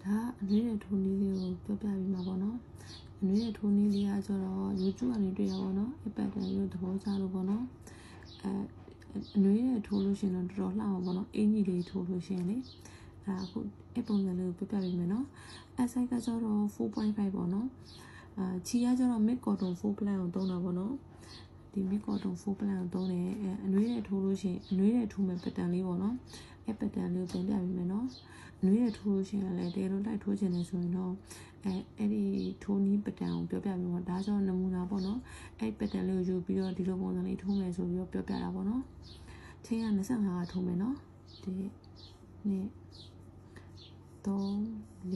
ဒါအနွေးတဲ့ထိုးနည်းလေးကိုပြောပြပြီးမှာပေါ့နော်အနွေးတဲ့ထိုးနည်းလေးကကျတော့ YouTube ကနေတွေ့ရပါတော့အပတ်တန်လို့သဘောကျလို့ပေါ့နော်အနွေးတဲ့ထိုးလို့ရှိရင်တော့တော်တော်လှအောင်ပေါ့နော်အင်ကြီးလေးထိုးလို့ရှိရင်လေဒါအခုအပုံစံလေးကိုပြောပြပေးမယ်နော်အဆိုင်ကကျတော့ 4.5 ပေါ့နော်ချီကကျတော့ mid cotton 4 plan ကိုသုံးတာပေါ့နော်ဒီ mid cotton 4 plan ကိုသုံးတယ်အနွေးတဲ့ထိုးလို့ရှိရင်အနွေးတဲ့ထိုးမဲ့ပတ်တန်လေးပေါ့နော်ပတ်တန်လေးကိုပြန်ပြပေးမယ်နော်အနွေးတဲ့ထိုးလို့ရှိရင်လည်းတဲလုံးတိုက်ထိုးခြင်းနေဆိုရင်တော့အဲ့ဒီထိုးနီးပတ်တန်ကိုပြောပြပြီးတော့ဒါဆိုနမူနာပေါ့နော်အဲ့ပတ်တန်လေးကိုယူပြီးတော့ဒီလိုပုံစံလေးထိုးမယ်ဆိုပြီးတော့ပြောပြတာပေါ့နော်ချင်းက25ကထိုးမယ်နော်ဒီနေ့3 4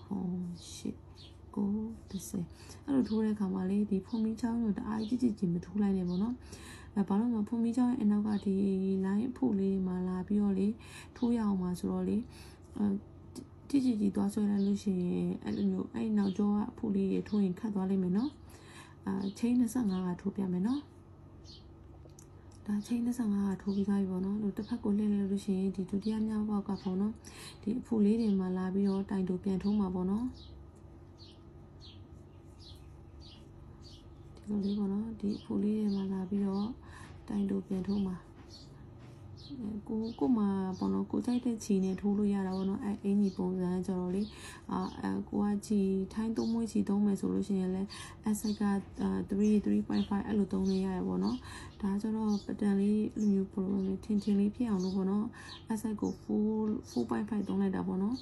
5 6 9 10အဲ့လိုထိုးတဲ့အခါမှာလေဒီဖုန်မီချောင်းကိုတအားကြီးမထိုးလိုက်နဲ့ပေါ့နော်ဘာလို့လဲဖုန်မီချောင်းရဲ့အနောက်ကဒီ line အဖို့လေးမှာလာပြီးတော့လေထိုးရအောင်ပါဆိုတော့လေကြီးသွားဆွဲလိုက်လို့ရှိရင်အဲ့လိုမျိုးအဲ့နောက်ကျောကအဖို့လေးတွေထိုးရင်ခတ်သွားလိမ့်မယ်နော်ချိန်25ကထိုးပြမယ်နော်ဒါချိန်25ကထိုးပြီးသားပြီပေါ့နော်လို့တစ်ဖက်ကိုလှည့်လိုက်လို့ရှိရင်ဒီဒုတိယမြောက်ကပေါ့နော်ဒီအဖို့လေးတွေမှာလာပြီးတော့တိုင်တူပြန်ထိုးမှာပေါ့နော်ဒီလိုလေးပေါ့နော်ဒီအဖို့လေးတွေမှာလာပြီးတော့တိုင်တူပြန်ထိုးမှာကိုမှာပေါ့နော်ကိုကြိုက်တဲ့ချီနဲ့ထိုးလို့ရတာပေါ့နော်အင်ကြီးပုံစံကြတော့လေကိုကချီထိုင်းသုံးမွေးချီသုံးမယ်ဆိုလို့ရှိရင်လည်းအဆက်က3.5အဲ့လိုသုံးလို့ရတယ်ပေါ့နော်ဒါကြတော့ပတန်လေးလိုမျိုးပုံစံထင်လေးဖြစ်အောင်လို့ပေါ့နော်အဆက်ကို4.5သုံးလိုက်တာပေါ့နော်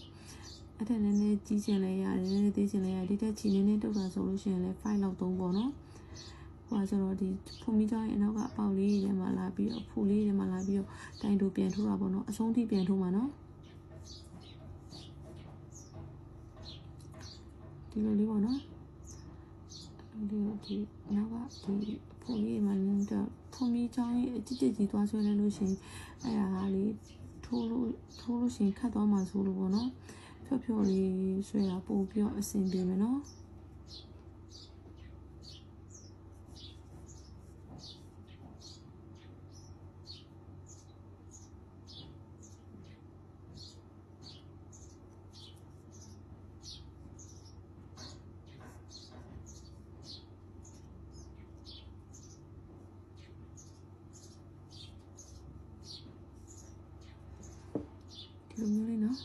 အဲ့ဒါနည်းနည်းကြီးချင်လဲရတယ်နည်းနည်းသေးချင်လဲရဒီတက်ချီနည်းနည်းတုတ်တာဆိုလို့ရှိရင်လည်း5လောက်သုံးပေါ့နော်ဟိုဆိုတော့ဒီဖုန်မီချောင်းရဲ့အနောက်ကအပေါက်လေးတွေမှာလာပြီးတော့ဖူလေးတွေမှာလာပြီးတော့တိုင်တူပြန်ထိုးတာပေါ့နော်အဆုံးထိပြန်ထိုးမှာနော်ဒီလိုလေးပေါ့နော်ဒီနောက်ကဒီဖုန်လေးမှာတော့ဖုန်မီချောင်းရဲ့အကြီးသွားဆွဲလဲလို့ရှိရင်အဲ့ဒါလေးထိုးလို့ရှိရင်ခတ်သွားမှာဆိုလို့ပေါ့နော်ဖြော့လေးဆွဲတာပို့ပြီးတော့အဆင်ပြေမယ်နော်ဒီလိုမျိုးလေးနော်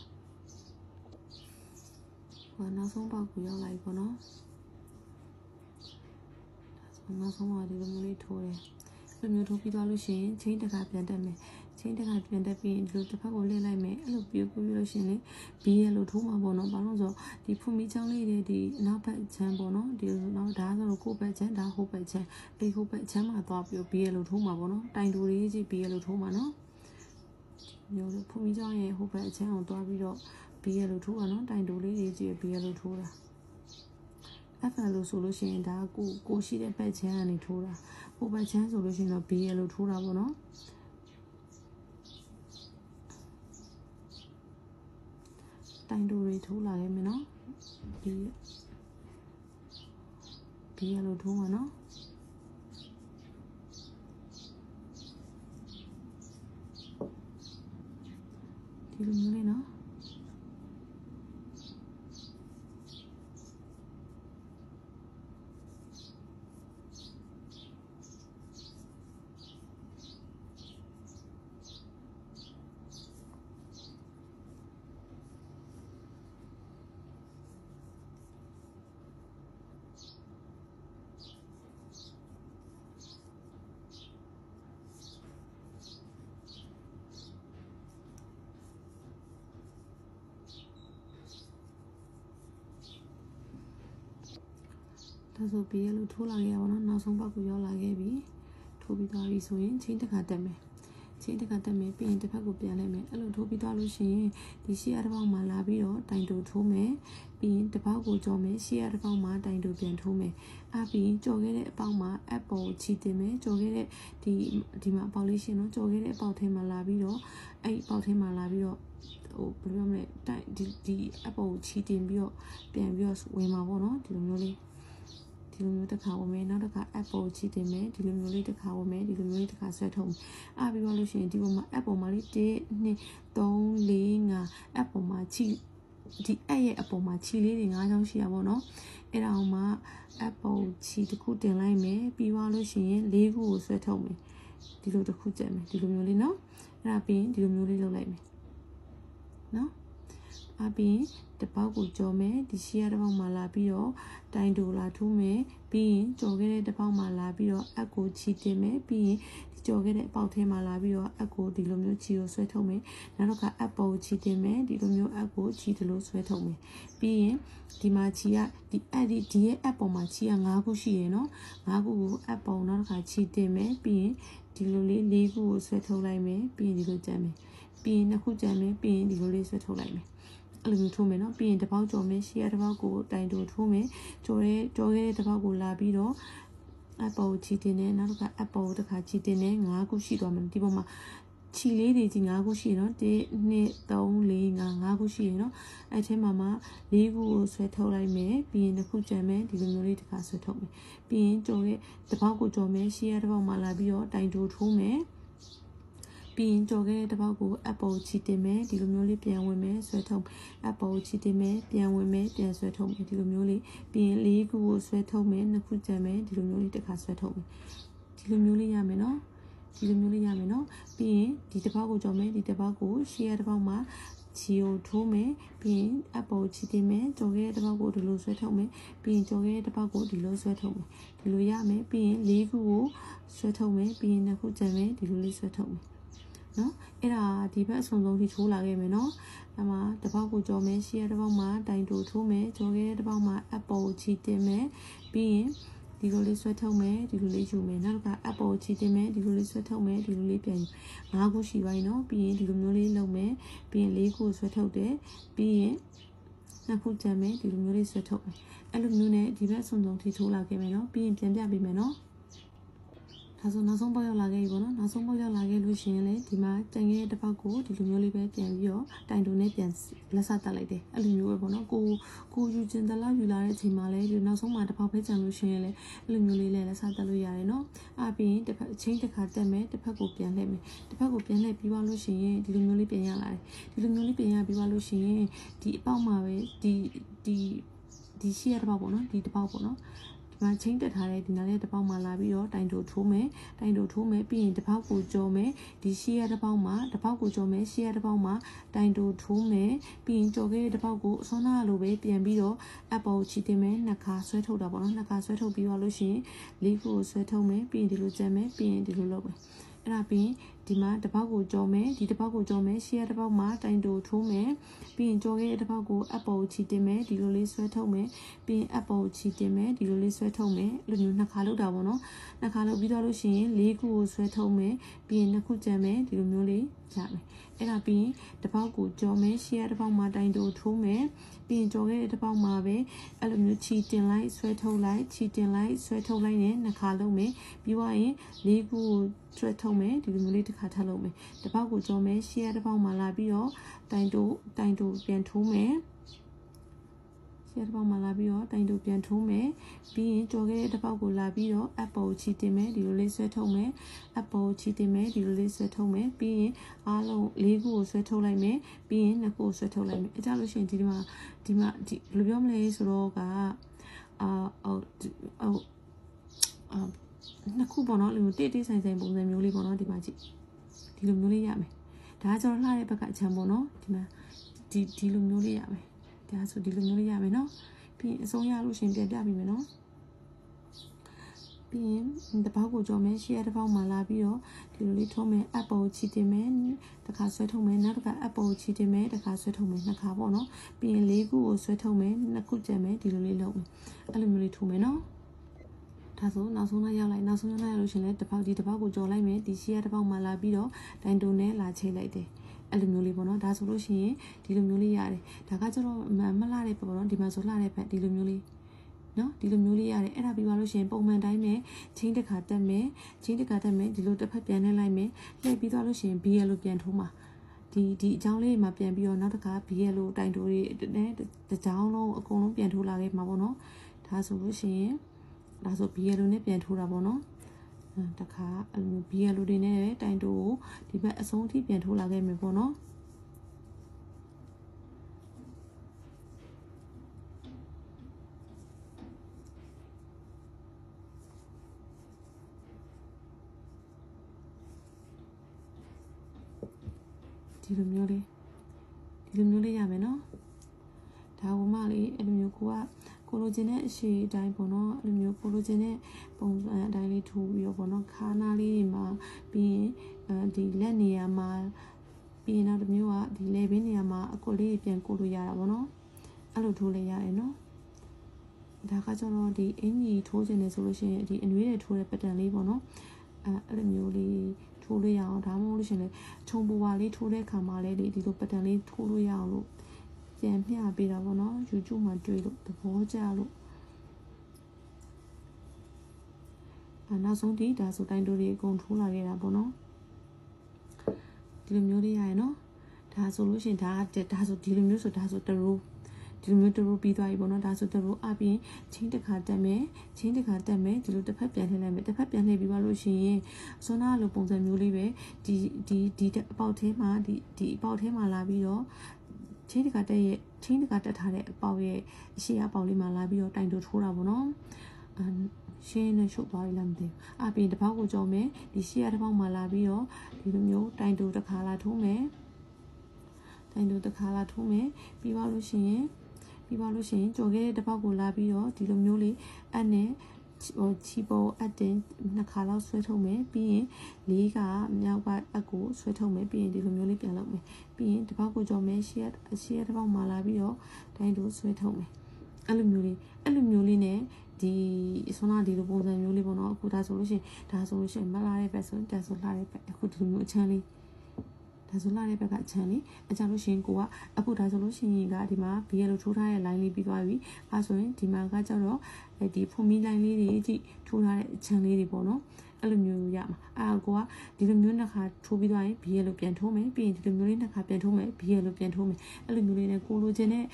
နောက်ဆုံးပေါက်ကိုရောက်လိုက်ပေါ့နော်နောက်ဆုံးပါဒီလိုမျိုးလေးထိုးတယ်ဒီလိုမျိုးထိုးပြီးသွားလို့ရှိရင်ချင်းတစ်ခါပြန်တက်မယ်ချင်းတစ်ခါပြန်တက်ပြီးဒီလိုတစ်ဖက်ကိုလှည့်လိုက်မယ်အဲ့လိုပြီးလို့ရှိရင်လေဘီရဲ့လိုထိုးမှာပေါ့နော်ဘာလို့ဆိုဒီဖုန်မီချောင်းလေးတွေဒီအနောက်ဘက်ချမ်းပေါ့နော်ဒီလိုနော်ဒါဆိုတော့ကိုယ့်ဘက်ချမ်းဒါဟိုဘက်ချမ်းဟိုဘက်ချမ်းမှာသွားပြီးဘီရဲ့လိုထိုးမှာပေါ့နော်တိုင်တူလေးကြီးဘီရဲ့လိုထိုးမှာနော်မျိုးဖုန်မီချောင်းရဲ့ဟိုဘက်ချမ်းကိုသွားပြီးတော့ဘီရဲ့လိုထိုးတာနော်တိုင်တူလေးကြီးဘီရဲ့လိုထိုးတာအဲ့ဒါလို့ဆိုလို့ရှိရင်ဒါကိုရှိတဲ့ဘက်ချမ်းကနေထိုးတာဟိုဘက်ချမ်းဆိုလို့ရှိရင်တော့ဘီရဲ့လိုထိုးတာပေါ့နော်တိုင်တူတွေထိုးလာခဲ့မယ်နော်ဘီရဲ့လိုထိုးမှာနော်ဒီလိုမျိုးလေးနော်ဒါဆိုဘီရဲ့လို့ထိုးလာခဲ့ရပါတော့နောက်ဆုံးပေါက်ကိုရောက်လာခဲ့ပြီထိုးပြီးသွားပြီဆိုရင်ချင်းတစ်ခါတက်မယ်ချင်းတစ်ခါတက်မယ်ပြီးရင်တစ်ဖက်ကိုပြန်လိုက်မယ်အဲ့လိုထိုးပြီးသွားလို့ရှိရင်ဒီရှေ့အတစ်ပေါက်မှာလာပြီးတော့တိုင်တူထိုးမယ်ပြီးရင်တစ်ပေါက်ကိုကြော်မယ်ရှေ့အတစ်ပေါက်မှာတိုင်တူပြန်ထိုးမယ်ပြီးရင်ကြော်ခဲ့တဲ့အပေါက်မှာအပေါ်ကိုချီတင်မယ်ကြော်ခဲ့တဲ့ဒီမှာအပေါက်လေးရှင်းတော့ကြော်ခဲ့တဲ့အပေါက်ထဲမှာလာပြီးတော့အဲ့အပေါက်ထဲမှာလာပြီးတော့ဘယ်လိုပြောမလဲဒီအပေါ်ကိုချီတင်ပြီးတော့ပြန်ပြီးတော့ဝင်မှာပေါ့နော်ဒီလိုမျိုးလေးဒီ ဒီလိုမျိုးတစ်ခါဝင်မယ်နောက်တစ်ခါ app ပေါ်ချီတင်မယ်ဒီလိုမျိုးလေးတစ်ခါဝင်မယ်ဒီလိုမျိုးလေးတစ်ခါဆွဲထုတ်အားပြီးတော့လို့ရှိရင်ဒီပေါ်မှာ app ပေါ်မှာလေး1 2 3 4 5 app ပေါ်မှာချီဒီ app ရဲ့အပေါ်မှာချီလေးတွေ၅ချောင်းရှိရပါတော့အဲ့ဒါအောင်မှာ app ပေါ်ချီတစ်ခုတင်လိုက်မယ်ပြီးသွားလို့ရှိရင်၄ခုကိုဆွဲထုတ်မယ်ဒီလိုတစ်ခုကျက်မယ်ဒီလိုမျိုးလေးနော်အဲ့ဒါပြီးရင်ဒီလိုမျိုးလေးလုပ်လိုက်မယ်နော်အပြင်တစ်ပေါက်ကိုကြော်မယ်ဒီရှေ့ရတစ်ပေါက်မှာလာပြီးတော့တိုင်တူလာထိုးမယ်ပြီးရင်ကြော်ခဲ့တဲ့တစ်ပေါက်မှာလာပြီးတော့အက်ကိုချီတင်မယ်ပြီးရင်ဒီကြော်ခဲ့တဲ့အပေါက်ထဲမှာလာပြီးတော့အက်ကိုဒီလိုမျိုးချီကိုဆွဲထုတ်မယ်နောက်တော့ကအက်ပေါ်ကိုချီတင်မယ်ဒီလိုမျိုးအက်ကိုချီဒီလိုဆွဲထုတ်မယ်ပြီးရင်ဒီမှာချီကဒီရဲ့အက်ပေါ်မှာချီက၅ခုရှိရယ်နော်၅ခုကိုအက်ပေါ်နောက်တစ်ခါချီတင်မယ်ပြီးရင်ဒီလိုလေး၄ခုကိုဆွဲထုတ်လိုက်မယ်ပြီးရင်ဒီလိုကြမ်းမယ်ပြီးရင်နှစ်ခုကြမ်းမယ်ပြီးရင်ဒီလိုလေးဆွဲထုတ်လိုက်မယ်အဲ့လိုမျိုးထိုးမယ်နော်ပြီးရင်တစ်ပေါက်ကြော်မယ်ရှေ့ရတစ်ပေါက်ကိုတိုင်တူထိုးမယ်ကြော်ခဲ့တဲ့တစ်ပေါက်ကိုလာပြီးတော့အပ်ပေါ်ချီတင်တယ်နောက်တစ်ခါအပ်ပေါ်တစ်ခါချီတင်တယ်၅ခုရှိသွားမယ်ဒီပေါ်မှာချီလေးတွေကြီး၅ခုရှိရနော်1 2 3 4 5ခုရှိရနော်အဲ့ထဲမှာ၄ခုကိုဆွဲထုတ်လိုက်မယ်ပြီးရင်တစ်ခုကြံမယ်ဒီလိုမျိုးလေးတစ်ခါဆွဲထုတ်မယ်ပြီးရင်ကြော်ခဲ့တစ်ပေါက်ကိုကြော်မယ်ရှေ့ရတစ်ပေါက်မှာလာပြီးတော့တိုင်တူထိုးမယ်ပြီးရင်ကြော်ခဲ့တဲ့တစ်ပေါက်ကိုအပ်ပေါ်ချီတင်မယ်ဒီလိုမျိုးလေးပြန်ဝင်မယ်ဆွဲထုတ်အပ်ပေါ်ချီတင်မယ်ပြန်ဝင်မယ်ပြန်ဆွဲထုတ်မယ်ဒီလိုမျိုးလေးပြီးရင်၄ခုကိုဆွဲထုတ်မယ်နှစ်ခုကြံမယ်ဒီလိုမျိုးလေးတစ်ခါဆွဲထုတ်မယ်ဒီလိုမျိုးလေးရမယ်နော်ဒီလိုမျိုးလေးရမယ်နော်ပြီးရင်ဒီတစ်ပေါက်ကိုကြော်မယ်ဒီတစ်ပေါက်ကိုရှေ့ရတစ်ပေါက်မှာချီကိုထိုးမယ်ပြီးရင်အပ်ပေါ်ချီတင်မယ်ကြော်ခဲ့တဲ့တစ်ပေါက်ကိုဒီလိုဆွဲထုတ်မယ်ပြီးရင်ကြော်ခဲ့တဲ့တစ်ပေါက်ကိုဒီလိုဆွဲထုတ်မယ်ဒီလိုရမယ်ပြီးရင်၄ခုကိုဆွဲထုတ်မယ်ပြီးရင်နှစ်ခုကြံမယ်ဒီလိုလေးဆွဲထုတ်မယ်နော်အဲ့ဒါဒီဘက်အဆုံးထိထိုးလာခဲ့မယ်နော်အဲ့မှာတစ်ပေါက်ကိုကြော်မယ်ရှေ့ရတစ်ပေါက်မှာတိုင်တူထိုးမယ်ကြော်ခဲ့တဲ့တစ်ပေါက်မှာအပ်ပေါ်ချီတင်မယ်ပြီးရင်ဒီလိုလေးဆွဲထုတ်မယ်ဒီလိုလေးယူမယ်နောက်တစ်ခါအပ်ပေါ်ချီတင်မယ်ဒီလိုလေးဆွဲထုတ်မယ်ဒီလိုလေးပြန်၅ခုရှိပါပြီနော်ပြီးရင်ဒီလိုမျိုးလေးလုပ်မယ်ပြီးရင်၄ခုဆွဲထုတ်တယ်ပြီးရင်နှစ်ခုကြံမယ်ဒီလိုမျိုးလေးဆွဲထုတ်မယ်အဲ့လိုမျိုးနဲ့ဒီဘက်အဆုံးထိထိုးလာခဲ့မယ်နော်ပြီးရင်ပြန်ပြပေးမယ်နော်ဒါဆိုနောက်ဆုံးပေါက်ရောက်လာခဲ့ပြီပေါ့နော်နောက်ဆုံးပေါက်ရောက်လာခဲ့လို့ရှိရင်လေဒီမှာတန်ခဲ့တဲ့တစ်ပေါက်ကိုဒီလိုမျိုးလေးပဲပြန်ပြီးတော့တိုင်တူနဲ့ပြန်လက်စတက်လိုက်တယ်အဲ့လိုမျိုးပဲပေါ့နော်ကိုယူကျင်တလောက်ယူလာတဲ့အချိန်မှာလေဒီနောက်ဆုံးမှာတစ်ပေါက်ပဲကြံလို့ရှိရင်လေအဲ့လိုမျိုးလေးလည်းလက်စတက်လို့ရတယ်နော်အပြင်တစ်ဖက်အချင်းတစ်ခါတက်မယ်တစ်ဖက်ကိုပြန်လှည့်မယ်တစ်ဖက်ကိုပြန်လှည့်ပြီးသွားလို့ရှိရင်ဒီလိုမျိုးလေးပြန်ရလာတယ်ဒီလိုမျိုးလေးပြန်ရပြီးသွားလို့ရှိရင်ဒီအပေါက်မှာပဲဒီရှေ့ရတစ်ပေါက်ပေါ့နော်ဒီတစ်ပေါက်ပေါ့နော်ဒီမှာချင်းတက်ထားတဲ့ဒီနားလေးတစ်ပေါက်မှာလာပြီးတော့တိုင်တူထိုးမယ်ပြီးရင်တစ်ပေါက်ကိုကြော်မယ်ဒီရှေ့ရတစ်ပေါက်မှာတစ်ပေါက်ကိုကြော်မယ်ရှေ့ရတစ်ပေါက်မှာတိုင်တူထိုးမယ်ပြီးရင်ကြော်ခဲ့တဲ့တစ်ပေါက်ကိုအစွမ်းနာလိုပဲပြန်ပြီးတော့အပ်ပေါ်ချီတင်မယ်နှစ်ခါဆွဲထုတ်တာပေါ့နော်နှစ်ခါဆွဲထုတ်ပြီးတော့လို့ရှိရင်လေးခုကိုဆွဲထုတ်မယ်ပြီးရင်ဒီလိုကြံမယ်ပြီးရင်ဒီလိုလုပ်မယ်အဲ့ဒါပြီးဒီမှာတစ်ပေါက်ကိုကြော်မယ်ဒီတစ်ပေါက်ကိုကြော်မယ်ရှေ့ရတစ်ပေါက်မှာတိုင်တူထိုးမယ်ပြီးရင်ကြော်ခဲ့တဲ့တစ်ပေါက်ကိုအပ်ပေါ်ချီတင်မယ်ဒီလိုလေးဆွဲထုတ်မယ်ပြီးရင်အပ်ပေါ်ချီတင်မယ်ဒီလိုလေးဆွဲထုတ်မယ်အဲ့လိုမျိုးနှစ်ခါလုပ်တာပေါ့နော်နှစ်ခါလုပ်ပြီးတော့လို့ရှိရင်၄ခုကိုဆွဲထုတ်မယ်ပြီးရင်နှစ်ခုကြံမယ်ဒီလိုမျိုးလေးရမယ်အဲ့ဒါပြီးရင်တစ်ပေါက်ကိုကြော်မယ်ရှေ့ရတစ်ပေါက်မှာတိုင်တူထိုးမယ်ပြီးရင်ကြော်ခဲ့တဲ့တစ်ပေါက်မှာပဲအဲ့လိုမျိုးချီတင်လိုက်ဆွဲထုတ်လိုက်ချီတင်လိုက်ဆွဲထုတ်လိုက်နဲ့နှစ်ခါလုပ်မယ်ပြီးသွားရင်၄ခုကိုဆွဲထုတ်မယ်ဒီလိုမျိုးလေးတစ်ခါထပ်လုပ်မယ်တစ်ပေါက်ကိုကြော်မယ်ရှေ့ရတစ်ပေါက်မှာလာပြီးတော့တိုင်တူပြန်ထိုးမယ်ရှေ့တစ်ပေါက်မှာလာပြီးတော့တိုင်တူပြန်ထိုးမယ်ပြီးရင်ကြော်ခဲ့တဲ့တစ်ပေါက်ကိုလာပြီးတော့အပ်ပေါ်ချီတင်မယ်ဒီလိုလေးဆွဲထုတ်မယ်အပ်ပေါ်ချီတင်မယ်ဒီလိုလေးဆွဲထုတ်မယ်ပြီးရင်အားလုံး၄ခုကိုဆွဲထုတ်လိုက်မယ်ပြီးရင်နှစ်ခုကိုဆွဲထုတ်လိုက်မယ်အဲကြလို့ရှိရင်ဒီမှာဘယ်လိုပြောမလဲဆိုတော့ကနှစ်ခုပေါ့နော်ဒီလိုတိဆိုင်ပုံစံမျိုးလေးပေါ့နော်ဒီမှာကြည့်ဒီလိုမျိုးလေးရမယ်ဒါကကျွန်တော်လှတဲ့ဘက်ကအချမ်းပေါ့နော်ဒီမှာဒီလိုမျိုးလေးရမယ်ဒါဆိုဒီလိုမျိုးလေးရမယ်နော်ပြီးရင်အဆုံးရလို့ရှင်ပြန်ပြပေးမယ်နော်ပြီးရင်တစ်ပေါက်ကိုကြော်မယ်ရှေ့ရတစ်ပေါက်မှာလာပြီးတော့ဒီလိုလေးထုံးမယ်အပ်ပေါ်ချီတင်မယ်တစ်ခါဆွဲထုတ်မယ်နောက်တစ်ခါအပ်ပေါ်ချီတင်မယ်တစ်ခါဆွဲထုတ်မယ်နှစ်ခါပေါ့နော်ပြီးရင်၄ခုကိုဆွဲထုတ်မယ်နှစ်ခုကြံမယ်ဒီလိုလေးလုပ်မယ်အဲ့လိုမျိုးလေးထိုးမယ်နော်ဒါဆိုနောက်ဆုံးရောက်လိုက်နောက်ဆုံးရောက်လို့ရှင်လဲတစ်ပေါက်ကိုကြော်လိုက်မယ်ဒီရှေ့ရတစ်ပေါက်မှာလာပြီးတော့တိုင်တုံနဲ့လာချိတ်လိုက်တယ်အဲ့လိုမျိုးလေးပေါ့နော်ဒါဆိုလို့ရှိရင်ဒီလိုမျိုးလေးရတယ်ဒါကကျတော့မလှတဲ့ပေါ့နော်ဒီမှာဆိုလှတဲ့ဖက်ဒီလိုမျိုးလေးနော်ဒီလိုမျိုးလေးရတယ်အဲ့ဒါပြီးသွားလို့ရှိရင်ပုံမှန်တိုင်းပဲချင်းတစ်ခါတက်မယ်ဒီလိုတစ်ဖက်ပြန်လှည့်လိုက်မယ်လှည့်ပြီးသွားလို့ရှိရင် BL လို့ပြန်ထိုးမှာဒီအကြောင်းလေးမှာပြန်ပြီးတော့နောက်တစ်ခါ BL လို့တိုင်တိုးတွေနဲ့တကြောင်းလုံးအကုန်လုံးပြန်ထိုးလာခဲ့မှာပေါ့နော်ဒါဆိုလို့ရှိရင် ဒါဆို BL နဲ့ပြန်ထိုးတာပေါ့နော်တခါအဲ့လို BL တွေနဲ့တိုင်တိုးကိုဒီဘက်အဆုံးထိပြန်ထိုးလာခဲ့မယ်ပေါ့နော်ဒီလိုမျိုးလေးရမယ်နော်ဒါကမှလေအဲ့လိုမျိုးကိုလိုချင်တဲ့အရှိအတိုင်းပေါ့နော်အဲ့လိုမျိုးကိုလိုချင်တဲ့ပုံစံအတိုင်းလေးထိုးပြီးတော့ပေါ့နော်ခါနာလေးတွေမှာပြီးရင်ဒီလက်နေရာမှာပြီးရင်နောက်တစ်မျိုးကဒီလေဘင်းနေရာမှာအကွက်လေးပြန်ကိုလို့ရတာပေါ့နော်အဲ့လိုထိုးလိုက်ရတယ်နော်ဒါကကျတော့ဒီအင်ကြီးထိုးခြင်းနဲ့ဆိုလို့ရှိရင်ဒီအနွေးတွေထိုးတဲ့ပတန်လေးပေါ့နော်အဲ့လိုမျိုးလေးထိုးလို့ရအောင်ဒါမှမဟုတ်လို့ရှိရင်လေခြုံပူပါလေးထိုးတဲ့ခါမှာလေဒီလိုပတန်လေးထိုးလို့ရအောင်လို့ပြန်မျှပေးတာပေါ့နော် YouTube မှာတွေ့လို့သဘောကျလို့နောက်ဆုံးဒီဒါဆိုတိုင်းတို့တွေအကုန်ထိုးလာခဲ့တာပေါ့နော်ဒီလိုမျိုးလေးရရနော်ဒါဆိုလို့ရှိရင်ဒါဆိုဒီလိုမျိုးဆိုဒါဆိုတရိုးဒီလိုမျိုးတရိုးပြီးသွားပြီပေါ့နော်ဒါဆိုတရိုးအပြင်ချင်းတစ်ခါတက်မယ်ဒီလိုတစ်ဖက်ပြန်လှည့်လိုက်မယ်တစ်ဖက်ပြန်လှည့်ပြီးသွားလို့ရှိရင်ဆွမ်းနာလိုပုံစံမျိုးလေးပဲဒီအပေါက်ထဲမှာဒီအပေါက်ထဲမှာလာပြီးတော့ချင်းတကတက်ထားတဲ့အပေါက်ရဲ့အရှိအပေါက်လေးမှာလာပြီးတော့တိုင်တိုးထိုးတာပေါ့နော်ရှင်းနဲ့ရှုပ်သွားပြီလားမသိဘူးအပြင်တစ်ပေါက်ကိုကြော်မယ်ဒီရှေ့တစ်ပေါက်မှာလာပြီးတော့ဒီလိုမျိုးတိုင်တိုးတစ်ခါလာထိုးမယ်ပြီးသွားလို့ရှိရင်ကြော်ခဲ့တဲ့တစ်ပေါက်ကိုလာပြီးတော့ဒီလိုမျိုးလေးအဲ့နဲ့ချီပေါ်အတင်နှစ်ခါလောက်ဆွဲထုတ်မယ်ပြီးရင်လေးကမြောက်ကအကိုဆွဲထုတ်မယ်ပြီးရင်ဒီလိုမျိုးလေးပြန်လုပ်မယ်ပြီးရင်တစ်ပေါက်ကိုကြော်မယ်ရှေ့တစ်ပေါက်မှာလာပြီးတော့တိုင်းတို့ဆွဲထုတ်မယ်အဲ့လိုမျိုးလေးနဲ့ဒီဆွမ်းနာဒီလိုပုံစံမျိုးလေးပေါ့နော်အခုဒါဆိုလို့ရှိရင်မလာတဲ့ဘက်ဆိုတက်ဆိုလာတဲ့ဘက်အခုဒီလိုမျိုးအချမ်းလေးဒါဆိုလာတဲ့ဘက်ကအချမ်းလေးအကြလို့ရှိရင်ကိုကအခုဒါဆိုလို့ရှိရင်ကဒီမှာ BL လိုထိုးထားတဲ့ line လေးပြီးသွားပြီအဲဆိုရင်ဒီမှာကကျတော့ဒီဖုန်မီ line လေးတွေကြည့်ထိုးထားတဲ့အချမ်းလေးတွေပေါ့နော်အဲ့လိုမျိုးရမှာကိုကဒီလိုမျိုးနှစ်ခါထိုးပြီးသွားရင် BL လိုပြန်ထိုးမယ်ပြီးရင်ဒီလိုမျိုးလေးနှစ်ခါပြန်ထိုးမယ် BL လိုပြန်ထိုးမယ်အဲ့လိုမျိုးလေးနဲ့ကိုလိုချင်တဲ့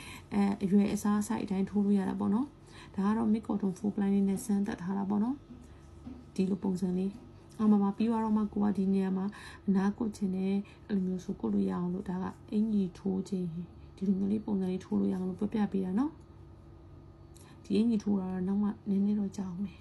အရွယ်အစား site အတိုင်းထိုးလို့ရတာပေါ့နော်ဒါကတော့ mid cotton full ply လေးနဲ့စမ်းသပ်ထားတာပေါ့နော်ဒီလိုပုံစံလေးအမပြီးတော့မှကိုကဒီနေရာမှာအနားကုတ်ချင်တယ်အဲ့လိုမျိုးဆိုကုတ်လို့ရအောင်လို့ဒါကအင်ကြီးထိုးခြင်းဒီလိုမျိုးလေးပုံစံလေးထိုးလို့ရအောင်လို့ပြပြပေးတာနော်ဒီအင်ကြီးထိုးတာတော့နောက်မှနည်းနည်းတော့ကြာအောင်မယ်